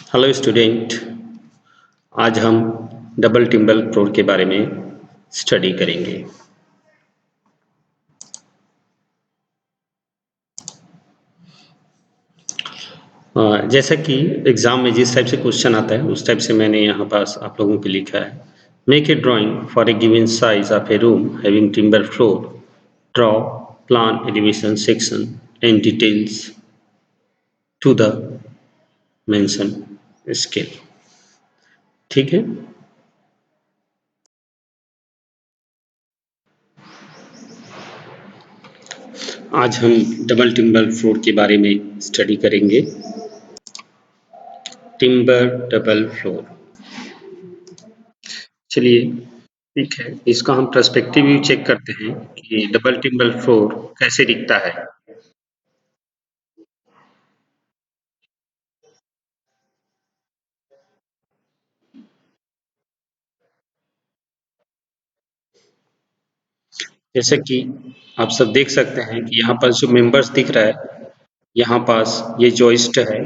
Hello student. आज हम double टिम्बल floor के बारे में स्टडी करेंगे। जैसा कि एग्जाम में जिस टाइप से क्वेश्चन आता है उस टाइप से मैंने यहाँ पास आप लोगों के लिखा है। Make a drawing for a given size of a room having timber floor. Draw plan elevation section and details to the mention scale. ठीक है। आज हम डबल टिम्बर फ्लोर के बारे में स्टडी करेंगे। Timber double floor. चलिए ठीक है, इसका हम पर्सपेक्टिव व्यू चेक करते हैं कि डबल टिम्बर फ्लोर कैसे दिखता है। जैसे कि आप सब देख सकते हैं कि यहाँ पर जो मेंबर्स दिख रहा है, यहाँ पास ये जॉइस्ट है।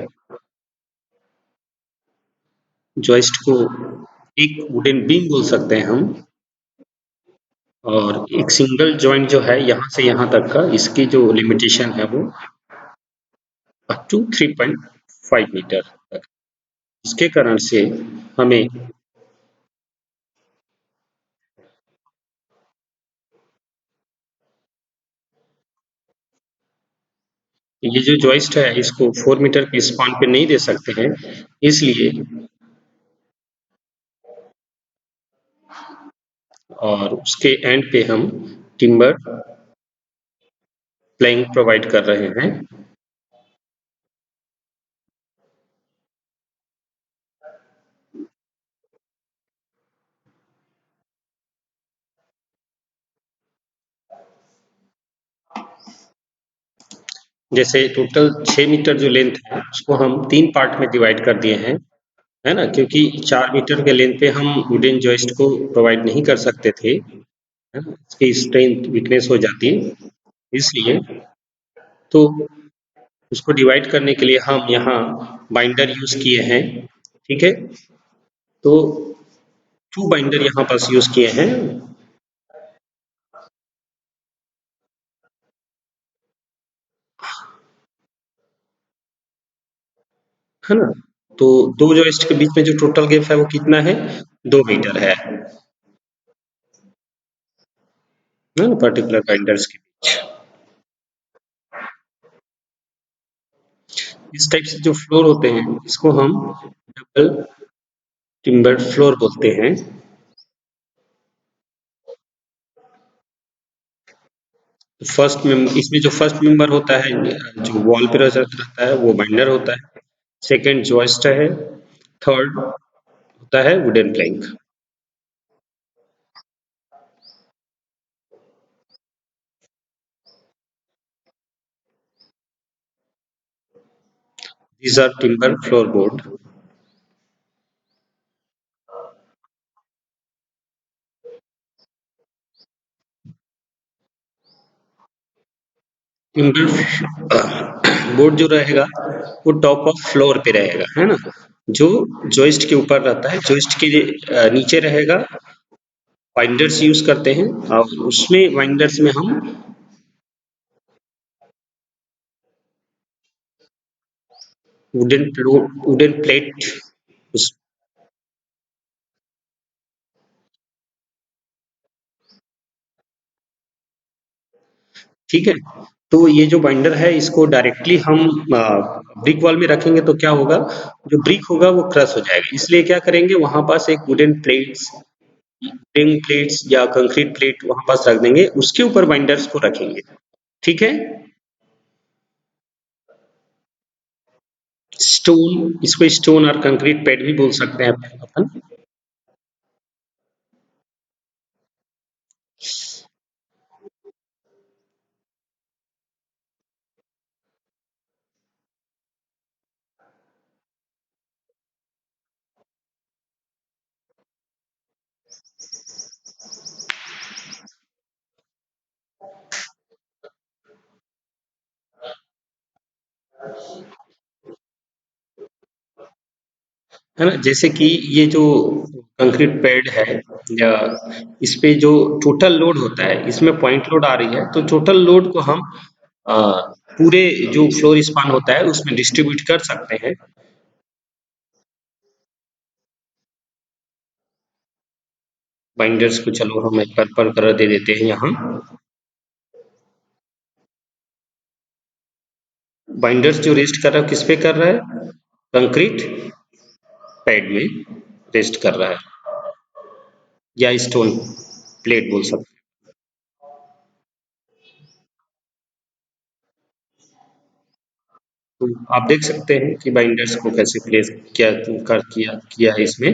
जॉइस्ट को एक वुडन बीम बोल सकते हैं हम, और एक सिंगल जॉइंट जो है यहाँ से यहाँ तक का, इसकी जो लिमिटेशन है वो अप टू 3.5 मीटर तक। इसके कारण से हमें ये जो जॉइस्ट है इसको 4 मीटर के स्पान पे नहीं दे सकते हैं, इसलिए और उसके एंड पे हम टिम्बर प्लैंक प्रोवाइड कर रहे हैं। जैसे टोटल 6 मीटर जो लेंथ है उसको हम 3 पार्ट में डिवाइड कर दिए हैं, है ना, क्योंकि 4 मीटर के लेंथ पे हम वुडन जॉइस्ट को प्रोवाइड नहीं कर सकते थे, है ना, इसकी स्ट्रेंथ वीकनेस हो जाती है। इसलिए तो उसको डिवाइड करने के लिए हम यहाँ बाइंडर यूज किए हैं। ठीक है, तो 2 बाइंडर यहाँ पास यूज किए हैं, है ना। तो दो जॉइस्ट के बीच में जो टोटल गैप है वो कितना है, 2 मीटर है ना, पर्टिकुलर बाइंडर्स के बीच। इस टाइप से जो फ्लोर होते हैं इसको हम डबल टिम्बर फ्लोर बोलते हैं। फर्स्ट में इसमें जो फर्स्ट मेंबर होता है जो वॉल पे रहता है वो बाइंडर होता है। सेकंड जॉइस्ट है। थर्ड होता है wooden plank. These are timber floor board. Timber board जो रहेगा वो टॉप ऑफ फ्लोर पे रहेगा, है ना। जो जॉइस्ट के ऊपर रहता है, जॉइस्ट के नीचे रहेगा। बाइंडर्स यूज करते हैं और उसमें बाइंडर्स में हम वुडन प्लेट उस। ठीक है, तो ये जो बाइंडर है इसको डायरेक्टली हम ब्रिक वॉल में रखेंगे तो क्या होगा, जो ब्रिक होगा वो क्रश हो जाएगा। इसलिए क्या करेंगे, वहां पास एक वुडन प्लेट्स या कंक्रीट प्लेट वहां पास रख देंगे, उसके ऊपर बाइंडर्स को रखेंगे। ठीक है। स्टोन, इसको स्टोन और कंक्रीट पैड भी बोल सकते हैं अपन। है ना? जैसे कि ये जो कंक्रीट पैड है या इस पे जो टोटल लोड होता है, इसमें पॉइंट लोड आ रही है, तो टोटल लोड को हम अ, पूरे जो फ्लोर स्पान होता है उसमें डिस्ट्रीब्यूट कर सकते हैं। बाइंडर्स को चलो हम एक पर्पल कलर दे देते हैं यहाँ। बाइंडर्स जो रेस्ट कर रहा है किस पे कर रहा है? कंक्रीट पैड में रेस्ट कर रहा है, या स्टोन प्लेट बोल सकते हैं। तो आप देख सकते हैं कि बाइंडर्स को कैसे प्लेस किया है इसमें।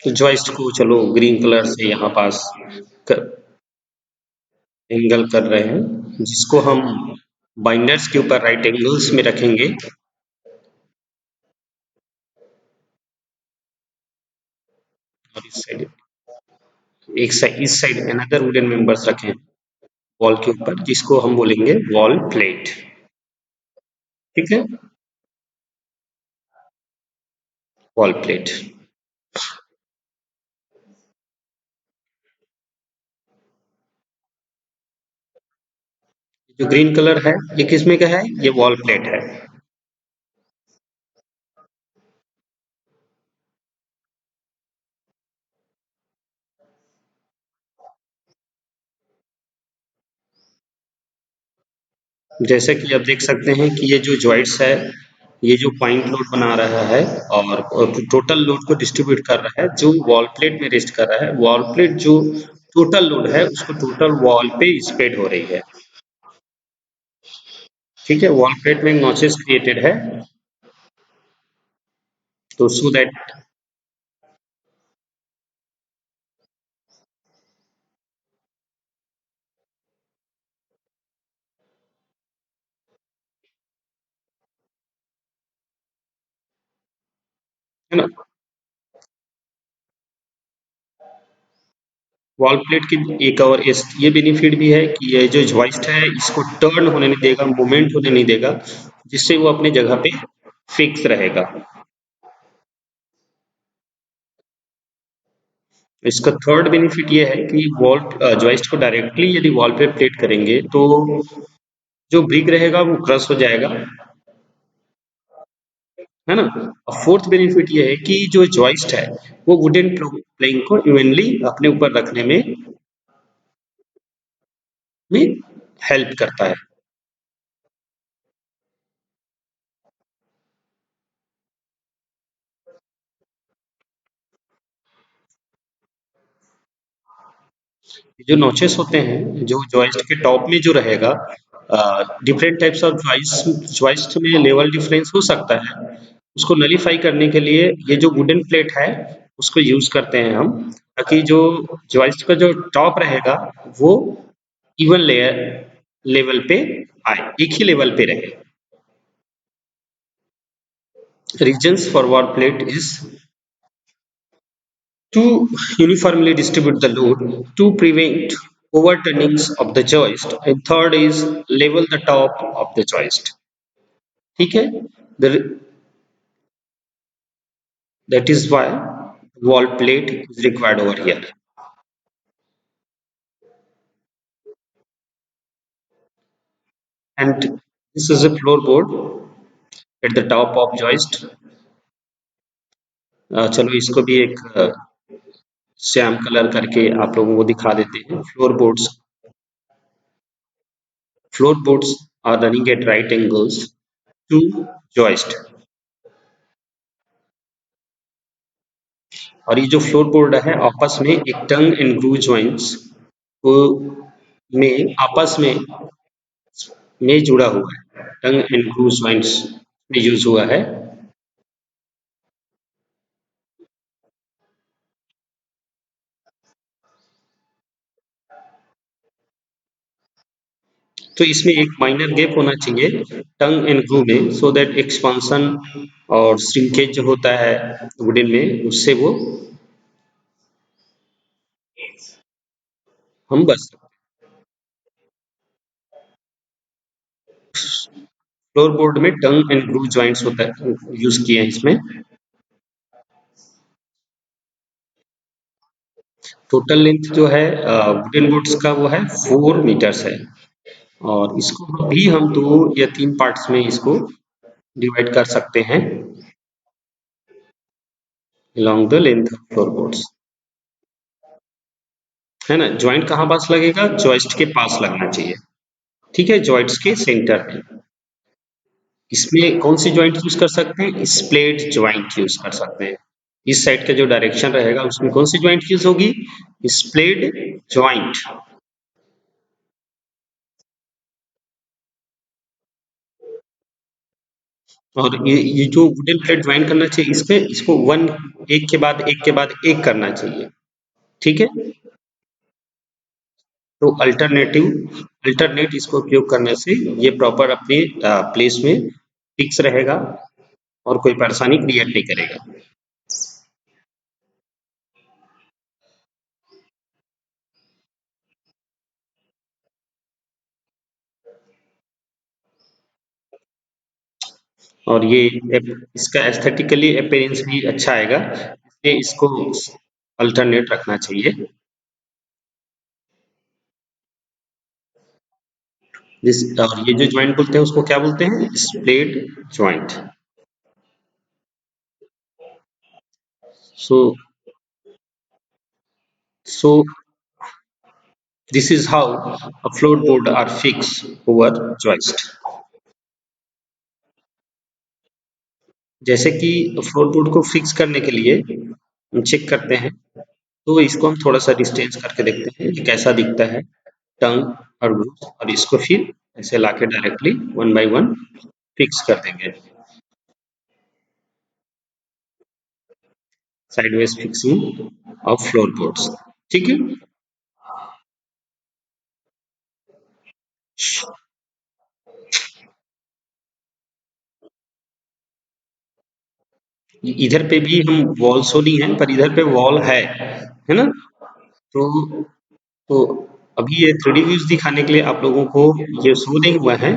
तो जॉइस्ट को चलो ग्रीन कलर से यहाँ पास एंगल कर रहे हैं, जिसको हम बाइंडर्स के ऊपर राइट एंगल्स में रखेंगे। और इस साइड अनदर वुडन मेंबर्स रखें वॉल के ऊपर, जिसको हम बोलेंगे वॉल प्लेट। ठीक है, वॉल प्लेट। जो ग्रीन कलर है ये किसमें का है? ये वॉल प्लेट है। जैसे कि आप देख सकते हैं कि ये जो जॉइंट्स है, ये जो पॉइंट लोड बना रहा है और टोटल लोड को डिस्ट्रीब्यूट कर रहा है, जो वॉल प्लेट में रेस्ट कर रहा है। वॉल प्लेट जो टोटल लोड है उसको टोटल वॉल पे स्प्रेड हो रही है। ठीक है, वॉल प्लेट में नॉचेस क्रिएटेड है, तो सो दैट, है ना? वॉल प्लेट की एक और ये बेनिफिट भी है कि ये जो जॉइस्ट है इसको टर्न होने नहीं देगा, मूवमेंट होने नहीं देगा, जिससे वो अपने जगह पे फिक्स रहेगा। इसका थर्ड बेनिफिट ये है कि वॉल जॉइस्ट को डायरेक्टली यदि वॉल पे प्लेट करेंगे तो जो ब्रिक रहेगा वो क्रश हो जाएगा, है ना? और फोर्थ बेनिफिट ये है कि जो जॉइस्ट है वो वुडन प्लेइंग को इवनली अपने ऊपर रखने में हेल्प करता है। जो नोचेस होते हैं, जो जॉइस्ट के टॉप में जो रहेगा, डिफरेंट टाइप्स ऑफ जॉइस्ट में लेवल डिफरेंस हो सकता है। उसको नलीफाई करने के लिए ये जो वुडन प्लेट है उसको यूज करते हैं हम, ताकि जो जॉइस्ट का जो टॉप रहेगा वो इवन लेयर लेवल पे आए, एक ही लेवल पे रहे। Regions for wall plate is to uniformly distribute the load, to prevent overturnings of the joist, and third is level the top of the joist. ठीक है? The, that is why wall plate is required over here. And this is a floorboard at the top of joist. चलो इसको भी एक Shyam colour करके आप लोगों को दिखा देते हैं। Floorboards are running at right angles to joist, और ये जो फ्लोर बोर्ड है आपस में एक टंग एंड ग्रूव जॉइंट्स को में आपस में जुड़ा हुआ है, टंग एंड ग्रूव जॉइंट्स में यूज हुआ है। तो इसमें एक माइनर गैप होना चाहिए टंग एंड ग्रूव में, सो दैट एक्सपांसन और श्रिंकेज जो होता है वुडन में उससे वो हम बच सकते फ्लोरबोर्ड में टंग एंड ग्रूव जॉइंट्स होता है, यूज किए हैं इसमें। टोटल लेंथ जो है वुडन बोर्ड्स का वो है 4 मीटर्स है, और इसको भी हम 2 या 3 पार्ट्स में इसको डिवाइड कर सकते हैं along the length of floorboards। है ना, ज्वाइंट कहाँ पास लगेगा, जॉइस्ट के पास लगना चाहिए, ठीक है, जॉइंट्स के सेंटर में। इसमें कौन सी ज्वाइंट यूज कर सकते हैं, स्प्लेट ज्वाइंट यूज कर सकते हैं। इस साइड का जो डायरेक्शन रहेगा उसमें कौन सी ज्वाइंट यूज होगी, स्प्लेट ज्वाइंट। और ये जो वुडन प्लेट ज्वाइन करना चाहिए इसमें, इसको वन, एक के बाद एक के बाद एक करना चाहिए, ठीक है। तो अल्टरनेट इसको उपयोग करने से ये प्रॉपर अपने प्लेस में फिक्स रहेगा और कोई परेशानी क्रिएट नहीं करेगा। और ये इसका एस्थेटिकली अपीयरेंस भी अच्छा आएगा, इसलिए इसको अल्टरनेट रखना चाहिए। जिस और ये जो ज्वाइंट बोलते हैं उसको क्या बोलते हैं, spelt joint. So so this is how a floorboard are fixed over joist। जैसे कि फ्लोरबोर्ड को फिक्स करने के लिए हम चेक करते हैं, तो इसको हम थोड़ा सा डिस्टेंस करके देखते हैं ये कैसा दिखता है, टंग और ग्रूव, और इसको फिर ऐसे लाके directly one by one fix कर देंगे, साइडवेज फिक्सिंग ऑफ फ्लोरबोर्ड्स, ठीक है। इधर पे भी हम वॉल शो नहीं है, पर इधर पे वॉल है ना। तो तो अभी ये 3D व्यूज दिखाने के लिए आप लोगों को ये शो नहीं हुआ है।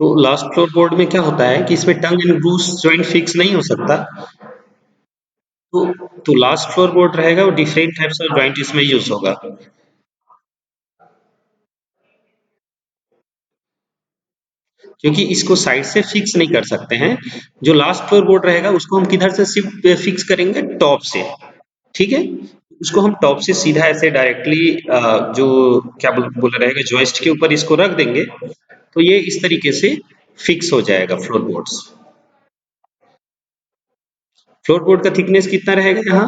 तो लास्ट फ्लोर बोर्ड में क्या होता है कि इसमें tongue and groove joint fix नहीं हो सकता। तो तो लास्ट फ्लोर बोर्ड रहेगा, वो डिफरेंट टाइप्स ऑफ जॉइंट इसमें यूज होगा। क्योंकि इसको साइड से फिक्स नहीं कर सकते हैं, जो लास्ट फ्लोर बोर्ड रहेगा उसको हम किधर से शिफ्ट फिक्स करेंगे, टॉप से, ठीक है। उसको हम टॉप से सीधा ऐसे डायरेक्टली जो क्या बोला रहेगा जॉइस्ट के ऊपर इसको रख देंगे, तो ये इस तरीके से फिक्स हो जाएगा फ्लोर बोर्ड्स। फ्लोर बोर्ड का थिकनेस कितना रहेगा यहाँ,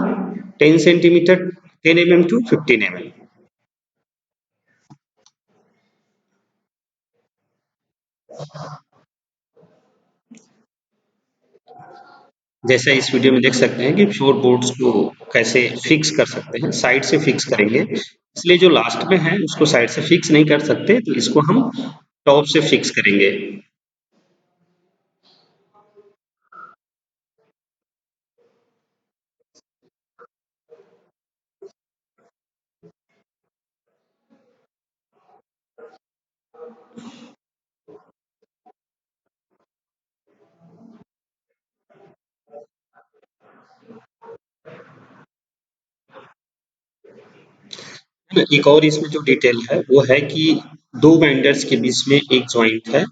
10 सेंटीमीटर, 10 mm टू 15 mm। जैसा इस वीडियो में देख सकते हैं कि फ्लोर बोर्ड्स को कैसे फिक्स कर सकते हैं, साइड से फिक्स करेंगे, इसलिए जो लास्ट में है उसको साइड से फिक्स नहीं कर सकते, तो इसको हम टॉप से फिक्स करेंगे। एक और इसमें जो डिटेल है वो है कि दो बाइंडर्स के बीच में एक जॉइंट है,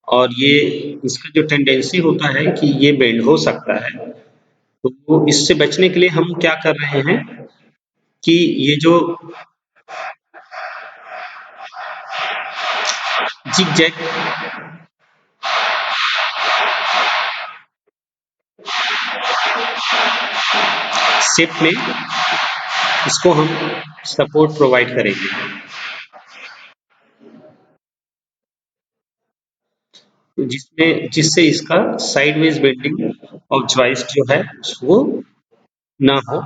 और ये इसका जो टेंडेंसी होता है कि ये बेंड हो सकता है। तो इससे बचने के लिए हम क्या कर रहे हैं कि ये जो जिग जैग शेप में इसको हम सपोर्ट प्रोवाइड करेंगे, जिसमें जिससे इसका साइडवेज बेंडिंग ऑफ जॉइस्ट जो है वो ना हो।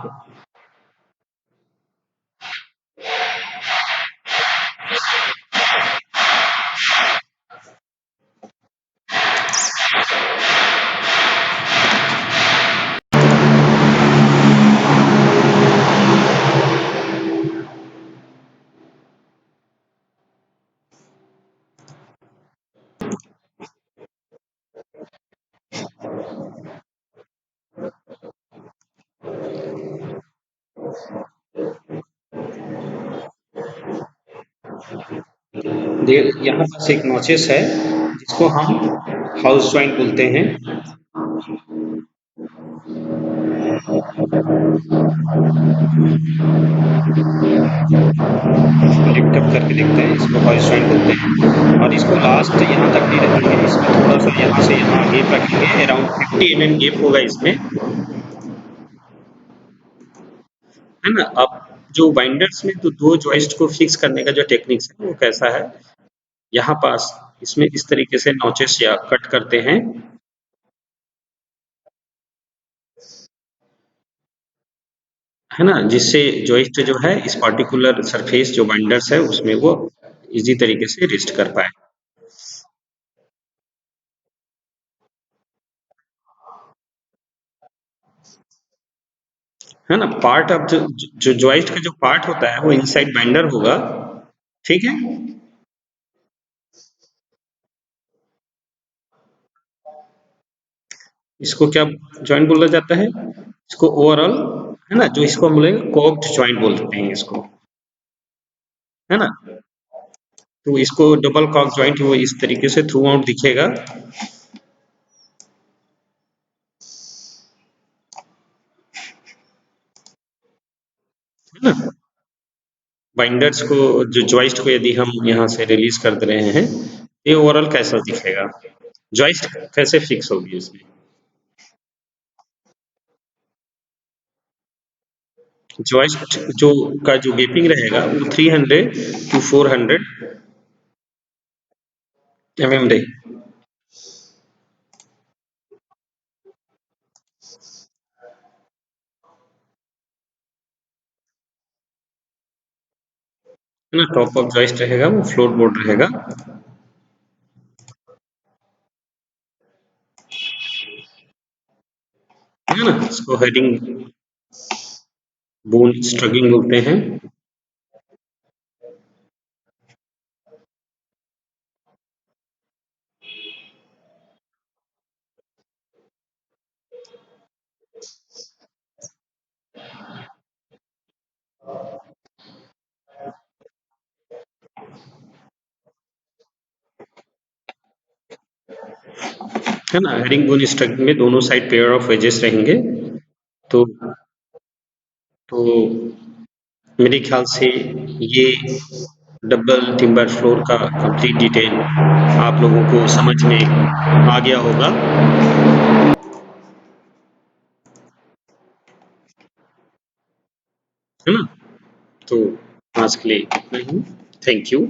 यहाँ पास एक नॉचेस है जिसको हम हाउस ज्वाइंट बोलते हैं। इसको लिफ्ट अप करके देखते हैं, इसको हाउस ज्वाइंट बोलते हैं। और इसको लास्ट यहाँ तक नहीं रखेंगे, इसमें थोड़ा सा यहाँ से यहाँ गैप रखेंगे, अराउंड 50 mm गैप होगा इसमें, है ना। अब जो बाइंडर्स में तो दो जॉइस्ट को फिक्स करने का जो टेक्निक्स है वो कैसा है, यहाँ पास इसमें इस तरीके से नॉचेस या कट करते हैं, है ना, जिससे जॉइस्ट जो है इस पार्टिकुलर सरफेस जो बाइंडर्स है उसमें वो इजी तरीके से रेस्ट कर पाए, है ना। पार्ट ऑफ जो जॉइस्ट का जो पार्ट होता है वो इनसाइड बाइंडर होगा, ठीक है। इसको क्या जॉइंट बोला जाता है, इसको ओवरऑल, है ना, जो इसको हम बोलेंगे कॉक्ड जॉइंट बोलते हैं इसको, है ना। तो इसको डबल कॉक जॉइंट वो इस तरीके से थ्रू आउट दिखेगा, है ना। बाइंडर्स को जो जॉइस्ट को यदि हम यहाँ से रिलीज कर दे रहे हैं, ये ओवरऑल कैसा दिखेगा, जॉइस्ट कैसे फिक्स होगी इसमें। जॉइस्ट जो का जो गेपिंग रहेगा वो 300 टू 400 रहे, है ना। टॉप ऑफ जॉइस्ट रहेगा वो फ्लोर बोर्ड रहेगा, है ना। इसको हेडिंग बोन स्ट्रगिंग बोलते हैं, है ना। हेडिंग बोन स्ट्रगिंग में दोनों साइड पेयर ऑफ एजेस रहेंगे, तो मेरे ख्याल से ये डबल टिम्बर फ्लोर का कंप्लीट डिटेल आप लोगों को समझ में आ गया होगा, है ना। तो आज के लिए इतना ही, थैंक यू।